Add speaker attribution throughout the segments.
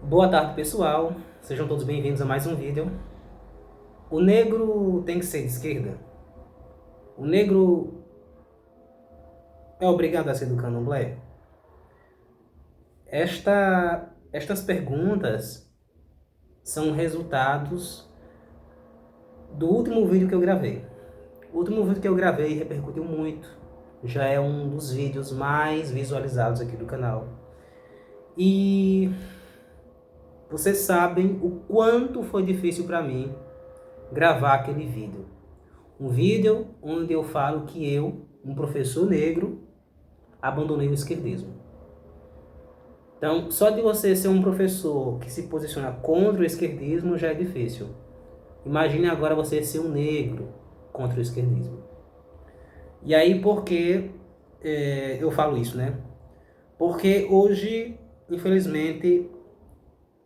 Speaker 1: Boa tarde, pessoal. Sejam todos bem-vindos a mais um vídeo. O negro tem que ser de esquerda? O negro é obrigado a ser do candomblé? Estas perguntas são resultados do último vídeo que eu gravei. O último vídeo que eu gravei repercutiu muito. Já é um dos vídeos mais visualizados aqui do canal. E vocês sabem o quanto foi difícil para mim gravar aquele vídeo. Um vídeo onde eu falo que eu, um professor negro, abandonei o esquerdismo. Então, só de você ser um professor que se posiciona contra o esquerdismo já é difícil. Imagine agora você ser um negro contra o esquerdismo. E aí, por que eu falo isso, né? Porque hoje, infelizmente,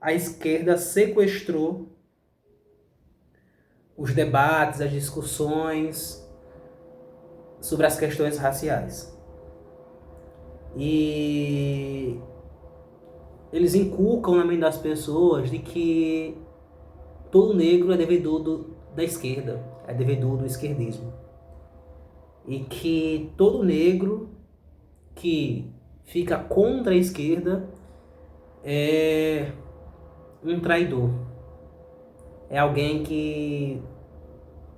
Speaker 1: a esquerda sequestrou os debates, as discussões sobre as questões raciais. E eles inculcam na mente das pessoas de que todo negro é devedor da esquerda, é devedor do esquerdismo. E que todo negro que fica contra a esquerda é um traidor. É alguém que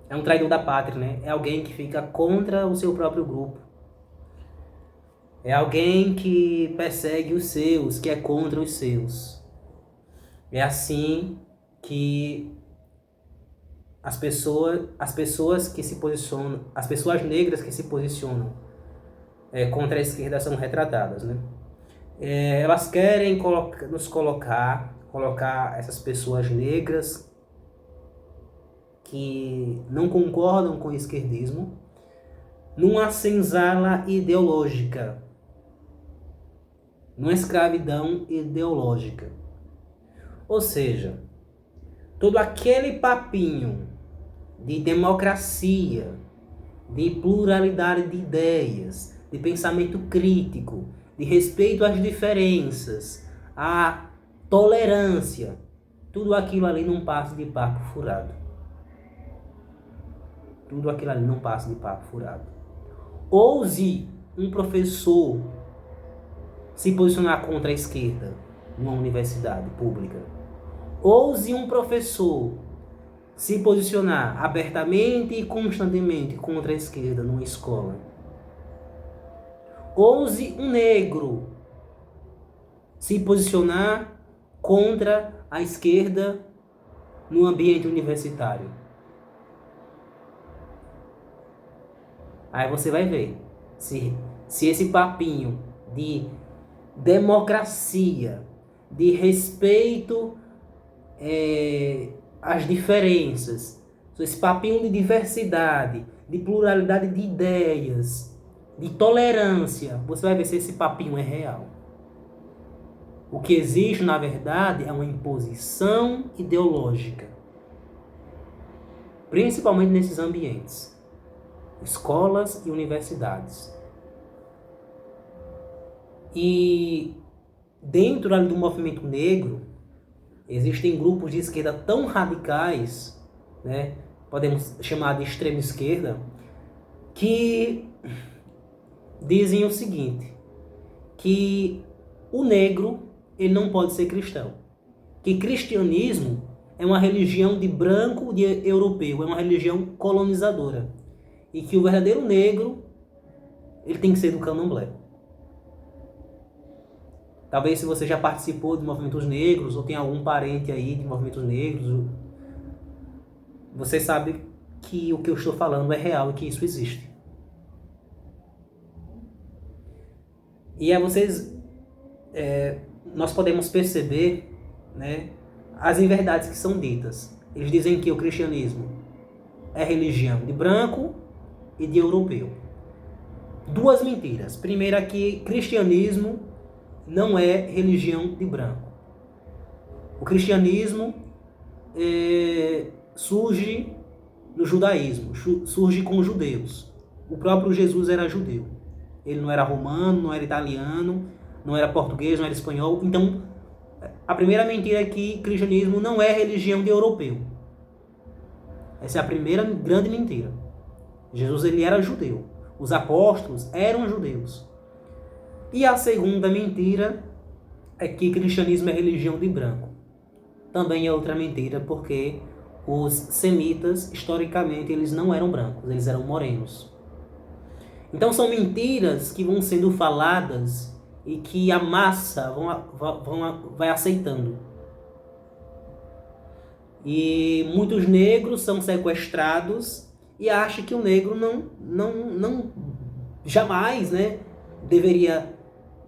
Speaker 1: é um traidor da pátria, né? É alguém que fica contra o seu próprio grupo. É alguém que persegue os seus, que é contra os seus. É assim que as pessoas que se posicionam, as pessoas negras que se posicionam contra a esquerda são retratadas, né? Elas querem nos colocar essas pessoas negras que não concordam com o esquerdismo numa senzala ideológica, numa escravidão ideológica. Ou seja, todo aquele papinho de democracia, de pluralidade de ideias, de pensamento crítico, de respeito às diferenças, à tolerância, tudo aquilo ali não passa de papo furado. Tudo aquilo ali não passa de papo furado. Ouse um professor se posicionar contra a esquerda numa universidade pública. Ouse um professor se posicionar abertamente e constantemente contra a esquerda numa escola. Ouse um negro se posicionar contra a esquerda no ambiente universitário. Aí você vai ver se esse papinho de democracia, de respeito às diferenças, esse papinho de diversidade, de pluralidade de ideias, de tolerância, você vai ver se esse papinho é real. O que existe, na verdade, é uma imposição ideológica, principalmente nesses ambientes, escolas e universidades. E dentro ali do movimento negro, existem grupos de esquerda tão radicais, né, podemos chamar de extrema esquerda, que dizem o seguinte, que o negro ele não pode ser cristão, que cristianismo é uma religião de branco de europeu, é uma religião colonizadora, e que o verdadeiro negro ele tem que ser do candomblé. Talvez se você já participou de movimentos negros ou tem algum parente aí de movimentos negros, você sabe que o que eu estou falando é real e que isso existe. E aí nós podemos perceber, né, as inverdades que são ditas. Eles dizem que o cristianismo é religião de branco e de europeu. Duas mentiras. Primeira, que cristianismo não é religião de branco. O cristianismo surge no judaísmo, surge com os judeus. O próprio Jesus era judeu. Ele não era romano, não era italiano, não era português, não era espanhol. Então, A primeira mentira é que o cristianismo não é religião de europeu. Essa é a primeira grande mentira. Jesus ele era judeu. Os apóstolos eram judeus. E a segunda mentira é que o cristianismo é religião de branco. Também é outra mentira, porque os semitas, historicamente, eles não eram brancos, eles eram morenos. Então são mentiras que vão sendo faladas e que a massa vai aceitando. E muitos negros são sequestrados e acham que o negro não jamais, né, deveria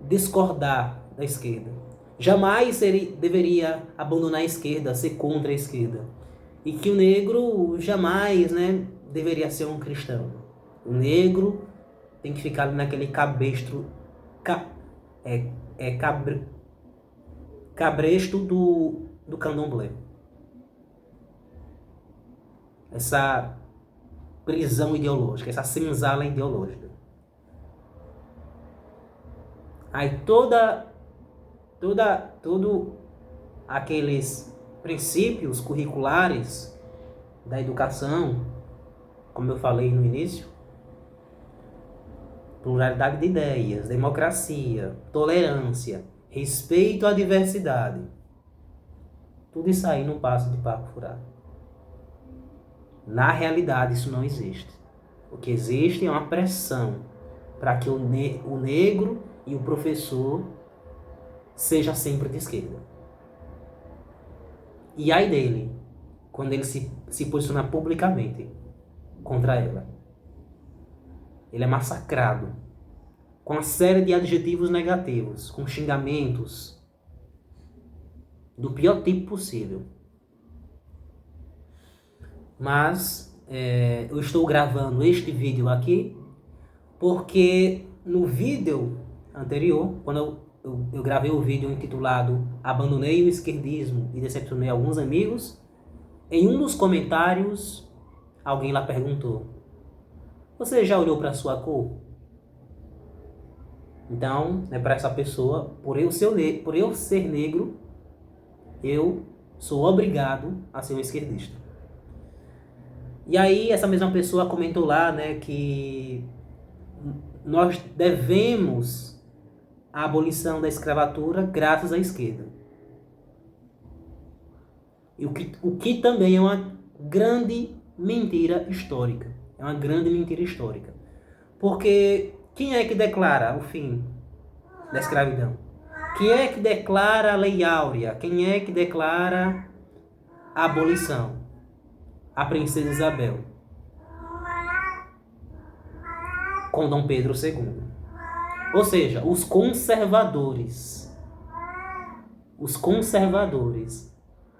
Speaker 1: discordar da esquerda. Jamais ele deveria abandonar a esquerda, ser contra a esquerda. E que o negro jamais, né, deveria ser um cristão. O negro tem que ficar ali naquele cabresto do candomblé. Essa prisão ideológica, essa senzala ideológica. Aí todo aqueles princípios curriculares da educação, como eu falei no início, pluralidade de ideias, democracia, tolerância, respeito à diversidade, tudo isso aí não passa de papo furado. Na realidade, isso não existe. O que existe é uma pressão para que o negro e o professor seja sempre de esquerda. E ai dele, quando ele se posiciona publicamente contra ela. Ele é massacrado com uma série de adjetivos negativos, com xingamentos do pior tipo possível. Mas eu estou gravando este vídeo aqui porque no vídeo anterior, quando eu gravei o vídeo intitulado Abandonei o esquerdismo e decepcionei alguns amigos, em um dos comentários alguém lá perguntou: você já olhou para sua cor? Então, para essa pessoa, por eu ser negro, eu sou obrigado a ser um esquerdista. E aí essa mesma pessoa comentou lá, né, que nós devemos a abolição da escravatura graças à esquerda. E o que também é uma grande mentira histórica. É uma grande mentira histórica. Porque quem é que declara o fim da escravidão? Quem é que declara a Lei Áurea? Quem é que declara a abolição? A princesa Isabel, com Dom Pedro II. Ou seja, os conservadores.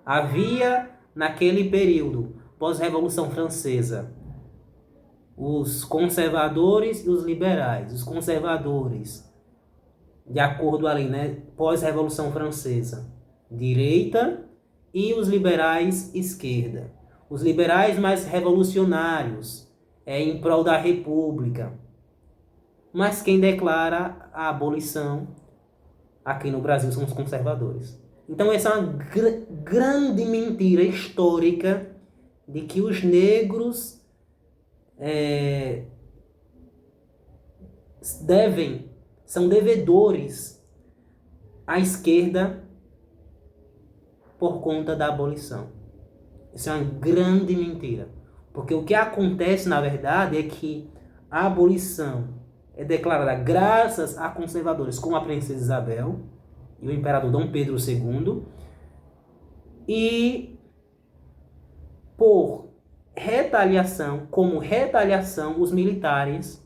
Speaker 1: Havia, naquele período, pós-Revolução Francesa, os conservadores e os liberais. Os conservadores, de acordo ali, né, pós-Revolução Francesa, direita, e os liberais, esquerda. Os liberais mais revolucionários, em prol da república. Mas quem declara a abolição aqui no Brasil são os conservadores. Então essa é uma grande mentira histórica de que os negros são devedores à esquerda por conta da abolição. Isso é uma grande mentira. Porque o que acontece, na verdade, é que a abolição é declarada graças a conservadores como a princesa Isabel e o imperador Dom Pedro II. E por retaliação, os militares,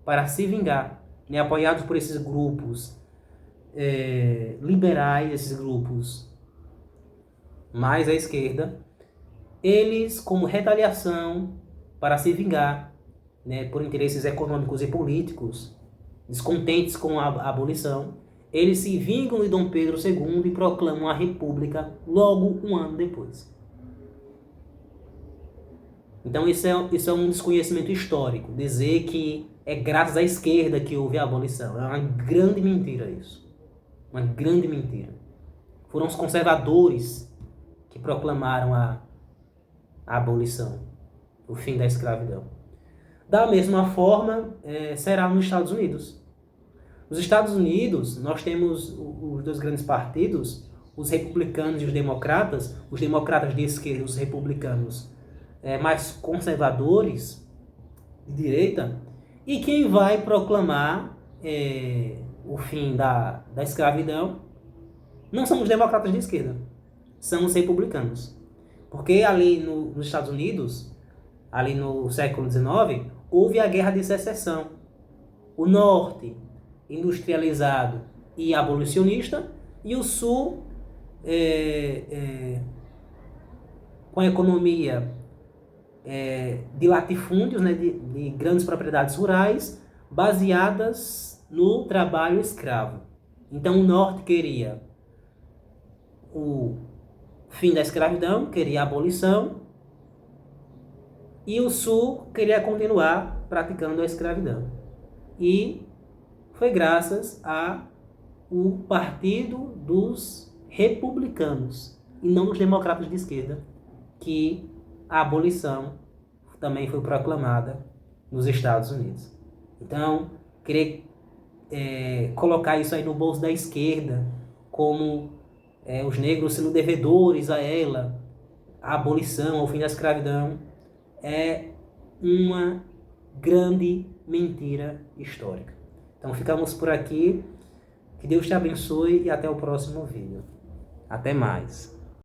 Speaker 1: para se vingar, né, apoiados por esses grupos liberais, esses grupos mais à esquerda, eles, como retaliação, para se vingar, né, por interesses econômicos e políticos, descontentes com a abolição, eles se vingam de Dom Pedro II e proclamam a República logo um ano depois. Então isso é um desconhecimento histórico, dizer que é graças à esquerda que houve a abolição. É uma grande mentira isso. Uma grande mentira. Foram os conservadores que proclamaram a abolição, o fim da escravidão. Da mesma forma, será nos Estados Unidos. Nos Estados Unidos, nós temos os dois grandes partidos, os republicanos e os democratas de esquerda, os republicanos mais conservadores, de direita, e quem vai proclamar o fim da escravidão não são os democratas de esquerda, são os republicanos. Porque ali nos Estados Unidos, ali no século XIX, houve a Guerra de Secessão. O Norte, industrializado e abolicionista, e o Sul, com a economia de latifúndios, né, de grandes propriedades rurais, baseadas no trabalho escravo. Então o Norte queria o fim da escravidão, queria a abolição, e o Sul queria continuar praticando a escravidão. E foi graças ao Partido dos Republicanos, e não dos democratas de esquerda, que a abolição também foi proclamada nos Estados Unidos. Então, queria colocar isso aí no bolso da esquerda, como os negros sendo devedores a ela, a abolição, ao fim da escravidão, é uma grande mentira histórica. Então ficamos por aqui. Que Deus te abençoe e até o próximo vídeo. Até mais.